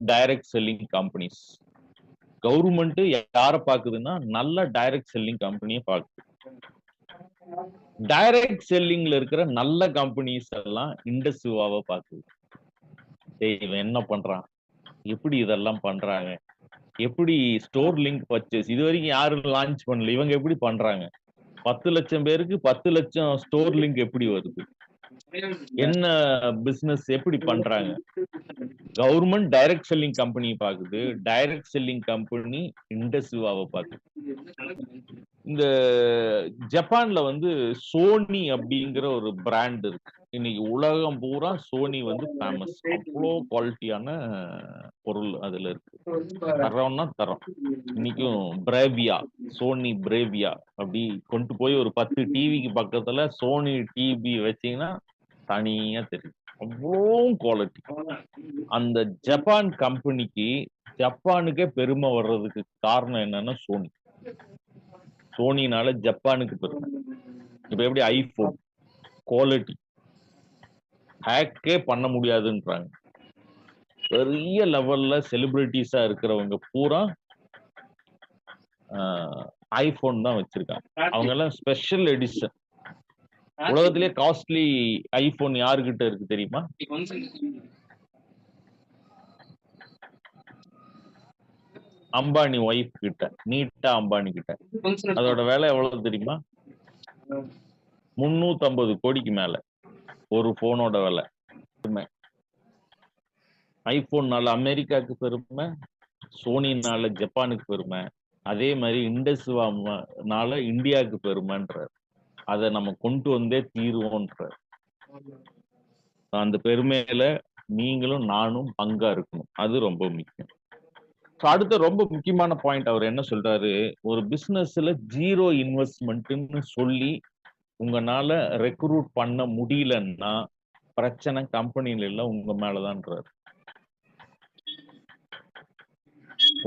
Direct selling companies. Government யாரை பாக்குதுன்னா நல்ல direct selling கம்பெனியை பாக்குது. டைரக்ட் செல்லிங்ல இருக்கிற நல்ல கம்பெனிஸ் எல்லாம் இண்டஸ்ட்ரியாவை பாக்குது. இவன் என்ன பண்றான், எப்படி இதெல்லாம் பண்றாங்க, எப்படி ஸ்டோர் லிங்க் பர்ச்சேஸ் இது வரைக்கும் யாரும் லான்ச் பண்ணல, இவங்க எப்படி பண்றாங்க, 10 லட்சம் பேருக்கு 10 லட்சம் ஸ்டோர் லிங்க் எப்படி வருது, என்ன பிசினஸ் எப்படி பண்றாங்க. கவர்மெண்ட் டைரக்ட் செல்லிங் கம்பெனி பாக்குது, டைரக்ட் செல்லிங் கம்பெனி இண்டஸ்ட்ரியாவை பாக்குது. இந்த ஜப்பான்ல வந்து சோனி அப்படிங்கிற ஒரு பிராண்ட் இருக்கு. இன்னைக்கு உலகம் பூரா சோனி வந்து ஃபேமஸ். அவ்வளோ குவாலிட்டியான பொருள் அதுல இருக்கு. தரம்னா தரம். இன்னைக்கும் பிரேவியா, சோனி பிரேவியா அப்படி கொண்டு போய் ஒரு 10 டிவிக்கு பக்கத்துல சோனி டிவி வச்சீங்கன்னா தனியா தெரியும். அவ்வளோ குவாலிட்டி. அந்த ஜப்பான் கம்பெனிக்கு ஜப்பானுக்கே பெருமை வர்றதுக்கு காரணம் என்னன்னா சோனி. சோனினால ஜப்பானுக்கு பெருமை. இப்ப எப்படி ஐபோன் குவாலிட்டி ஹேக்கே பண்ண முடியாதுன்றாங்க. பெரிய லெவல்ல செலிபிரிட்டிஸா இருக்கிறவங்க பூரா ஐபோன் தான் வச்சிருக்காங்க. அவங்க எல்லாம் ஸ்பெஷல் எடிஷன். உலகத்திலே காஸ்ட்லி ஐபோன் யாருக்கிட்ட இருக்கு தெரியுமா? அம்பானி ஒய்ஃப் கிட்ட, நீட்டா அம்பானி கிட்ட. அதோட விலை எவ்வளவு தெரியுமா? 350 கோடிக்கு மேல ஒரு போனோட விலை. ஐபோன்னால அமெரிக்காவுக்கு பெருமை, சோனினால ஜப்பானுக்கு பெருமை, அதே மாதிரி இண்டஸ்ட்ரியால இந்தியாவுக்கு பெருமைன்றார். அதை நம்ம கொண்டு வந்தே தீர்வோன்றார். அந்த பெருமையில நீங்களும் நானும் பங்கா இருக்கணும். அது ரொம்ப முக்கியம். அடுத்த ரொம்ப முக்கியமான பாயிண்ட் அவர் என்ன சொல்றாரு, ஒரு பிசினஸ்ல 0 இன்வெஸ்ட்மெண்ட்னு சொல்லி உங்களால ரெக்ரூட் பண்ண முடியலன்னா பிரச்சனை கம்பெனில இல்ல, உங்க மேலதான்றாரு.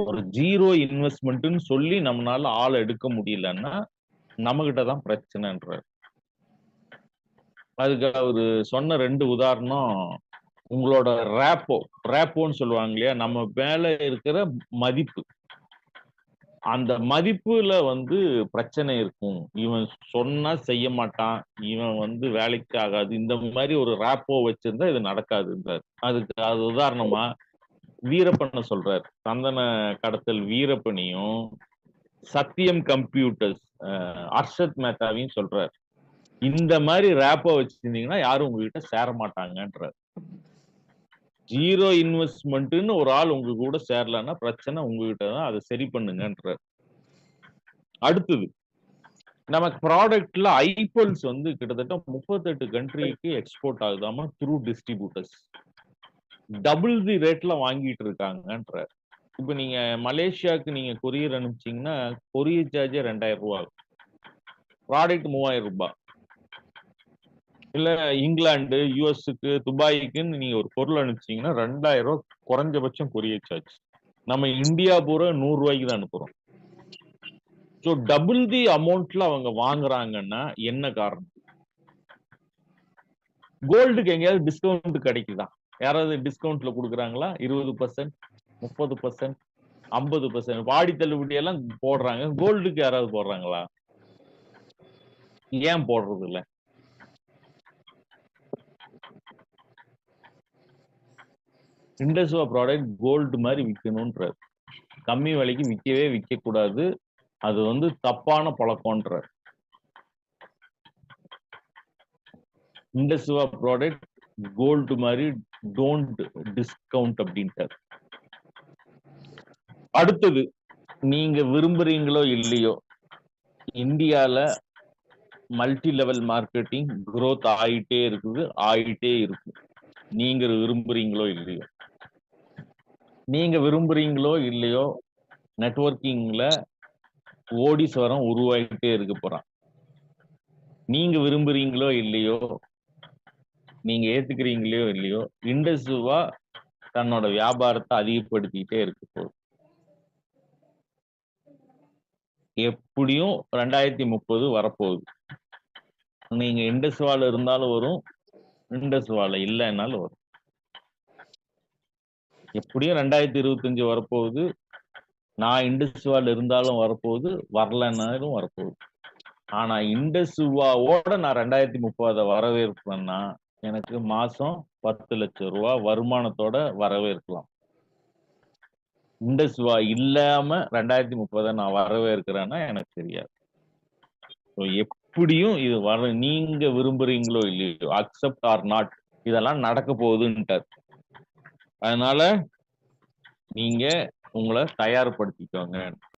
ஒரு 0 இன்வெஸ்ட்மெண்ட்னு சொல்லி நம்மளால ஆளை எடுக்க முடியலன்னா நம்ம கிட்டதான் பிரச்சனைன்றார். அதுக்கு அவரு சொன்ன 2 உதாரணம், உங்களோட ரேப்போன்னு சொல்லுவாங்க இல்லையா, நம்ம மேல இருக்கிற மதிப்பு, அந்த மதிப்புல வந்து பிரச்சனை இருக்கும். இவன் சொன்னா செய்ய மாட்டான், இவன் வந்து வேலைக்கு ஆகாது, இந்த மாதிரி ஒரு ரேப்போ வச்சிருந்தா இது நடக்காதுன்றார். அதுக்கு அது உதாரணமா வீரப்பனை சொல்றாரு. சந்தன கடத்தல் வீரப்பனையும் சத்தியம் கம்ப்யூட்டர்ஸ் அர்ஷத் மேத்தாவையும் சொல்றாரு. இந்த மாதிரி ரேப்போ வச்சிருந்தீங்கன்னா யாரும் உங்ககிட்ட சேர மாட்டாங்கன்றார். 0 இன்வெஸ்ட்மெண்ட்னு ஒரு ஆள் உங்க கூட சேரலன்னா பிரச்சனை உங்ககிட்ட தான், அதை சரி பண்ணுங்கன்றார். அடுத்தது, நமக்கு ப்ராடக்ட்ல ஐபோன்ஸ் வந்து கிட்டத்தட்ட 38 கண்ட்ரிக்கு எக்ஸ்போர்ட் ஆகுதாமா த்ரூ டிஸ்ட்ரிபியூட்டர்ஸ். டபுள் தி ரேட்ல வாங்கிட்டு இருக்காங்கன்றார். இப்ப நீங்க மலேசியாவுக்கு நீங்க கொரியர் அனுப்பிச்சீங்கன்னா கொரியர் சார்ஜே 2000 ரூபாய், ப்ராடக்ட் 3000 ரூபாய். இல்ல இங்கிலாந்து, யுஎஸ்க்கு, துபாய்க்குன்னு நீங்க ஒரு பொருள் அனுப்பிச்சீங்கன்னா 2000 ரூபாய் குறைஞ்சபட்சம் கொரியர் சார்ஜ். நம்ம இந்தியா பூரா 100 ரூபாய்க்கு தான் அனுப்புறோம். ஸோ டபுள் தி அமௌண்ட்ல அவங்க வாங்குறாங்கன்னா என்ன காரணம்? கோல்டுக்கு எங்கேயாவது டிஸ்கவுண்ட் கிடைக்குதா? யாராவது டிஸ்கவுண்ட்ல கொடுக்குறாங்களா? 20%, 30%, 50% வாடி தள்ளுபடி எல்லாம் போடுறாங்க. கோல்டுக்கு யாராவது போடுறாங்களா? ஏன் போடுறது இல்ல? இண்டஸ்ட்ரியா ப்ராடக்ட் கோல்டு மாதிரி விற்கணும்ன்றார். கம்மி விலைக்கு விற்க கூடாது, அது வந்து தப்பான பழக்கம்ன்றார். இண்டஸ்ட்ரியா ப்ராடக்ட் கோல்டு மாதிரி டோன்ட் டிஸ்கவுண்ட் அப்படின்ட்டார். அடுத்தது, நீங்க விரும்புறீங்களோ இல்லையோ இந்தியால மல்டி லெவல் மார்க்கெட்டிங் growth ஆயிட்டே இருக்கும். நீங்க விரும்புறீங்களோ இல்லையோ, நெட்வொர்க்கிங்ல கோடீஸ்வரம் உருவாகிட்டே இருக்க போறான். நீங்க விரும்புறீங்களோ இல்லையோ, நீங்க ஏத்துக்கிறீங்களோ இல்லையோ, இண்டஸ்ட்ரியா தன்னோட வியாபாரத்தை அதிகப்படுத்திட்டே இருக்க போகுது. எப்படியும் 2030 வரப்போகுது. நீங்க இண்டஸ்ட்ரியால இருந்தாலும் வரும், இண்டஸ்ட்ரியால இல்லைன்னாலும் வரும். எப்படியும் 2025 வரப்போகுது. நான் இண்டஸ்வால் இருந்தாலும் வரப்போகுது, வரலன்னாலும் வரப்போகுது. ஆனா இண்டஸ்வாவோட நான் 2030 வரவேற்பேன்னா எனக்கு மாசம் 10 லட்சம் ரூபாய் வருமானத்தோட வரவேற்கலாம். இண்டஸ்வா இல்லாம 2030 நான் வரவேற்கிறேன்னா எனக்கு தெரியாது. எப்படியும் இது வர, நீங்க விரும்புறீங்களோ இல்லையோ, அக்செப்ட் ஆர் நாட், இதெல்லாம் நடக்க போகுதுன்ட்டார். அதனால நீங்க உங்களை தயார்படுத்திக்கோங்க.